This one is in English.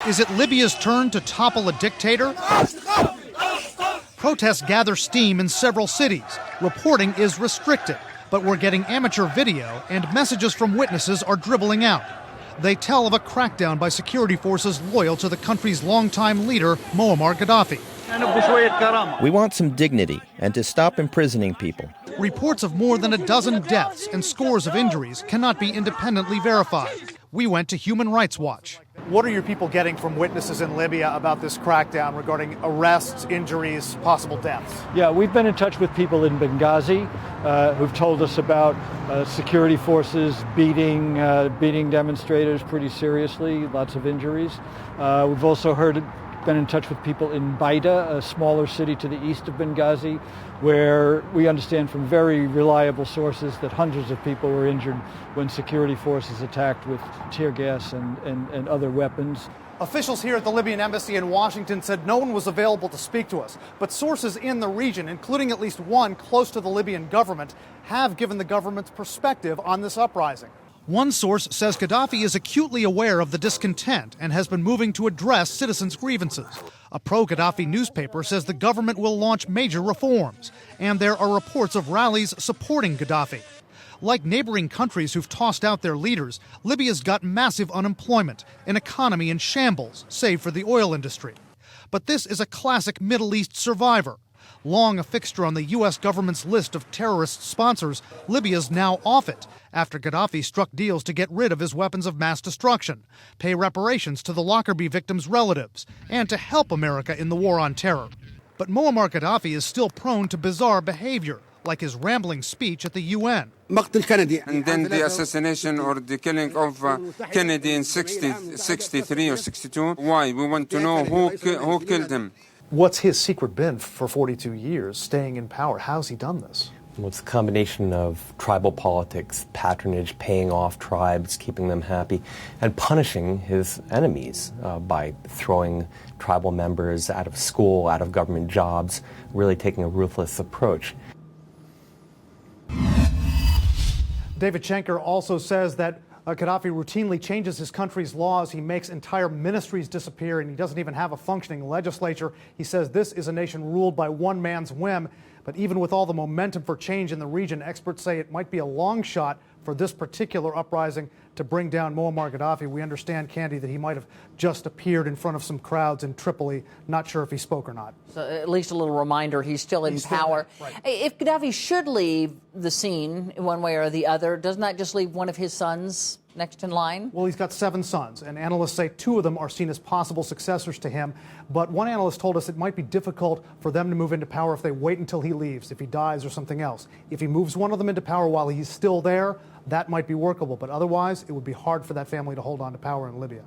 Is it Libya's turn to topple a dictator? Protests gather steam in several cities. Reporting is restricted, but we're getting amateur video and messages from witnesses are dribbling out. They tell of a crackdown by security forces loyal to the country's longtime leader, Moammar Gadhafi. We want some dignity and to stop imprisoning people. Reports of more than a dozen deaths and scores of injuries cannot be independently verified. We went to Human Rights Watch. What are your people getting from witnesses in Libya about this crackdown regarding arrests, injuries, possible deaths? Yeah, we've been in touch with people in Benghazi who've told us about security forces beating demonstrators pretty seriously, lots of injuries. We've also been in touch with people in Baida, a smaller city to the east of Benghazi, where we understand from very reliable sources that hundreds of people were injured when security forces attacked with tear gas and other weapons. Officials here at the Libyan embassy in Washington said no one was available to speak to us, but sources in the region, including at least one close to the Libyan government, have given the government's perspective on this uprising. One source says Gadhafi is acutely aware of the discontent and has been moving to address citizens' grievances. A pro-Gadhafi newspaper says the government will launch major reforms, and there are reports of rallies supporting Gadhafi. Like neighboring countries who've tossed out their leaders, Libya's got massive unemployment, an economy in shambles, save for the oil industry. But this is a classic Middle East survivor. Long a fixture on the U.S. government's list of terrorist sponsors, Libya's now off it after Gadhafi struck deals to get rid of his weapons of mass destruction, pay reparations to the Lockerbie victims' relatives, and to help America in the war on terror. But Moammar Gadhafi is still prone to bizarre behavior, like his rambling speech at the UN. And then the assassination or the killing of Kennedy in 63 or 62. Why? We want to know who killed him. What's his secret been for 42 years, staying in power? How's he done this? Well, it's a combination of tribal politics, patronage, paying off tribes, keeping them happy, and punishing his enemies by throwing tribal members out of school, out of government jobs, really taking a ruthless approach. David Schenker also says that Gadhafi routinely changes his country's laws. He makes entire ministries disappear, and he doesn't even have a functioning legislature. He says this is a nation ruled by one man's whim. But even with all the momentum for change in the region, experts say it might be a long shot for this particular uprising to bring down Moammar Gadhafi. We understand, Candy, that he might have just appeared in front of some crowds in Tripoli. Not sure if he spoke or not. So at least a little reminder he's still in power. Right. If Gadhafi should leave the scene one way or the other, doesn't that just leave one of his sons next in line? Well, he's got 7 sons, and analysts say 2 of them are seen as possible successors to him. But one analyst told us it might be difficult for them to move into power if they wait until he leaves, if he dies or something else. If he moves one of them into power while he's still there, that might be workable. But otherwise, it would be hard for that family to hold on to power in Libya.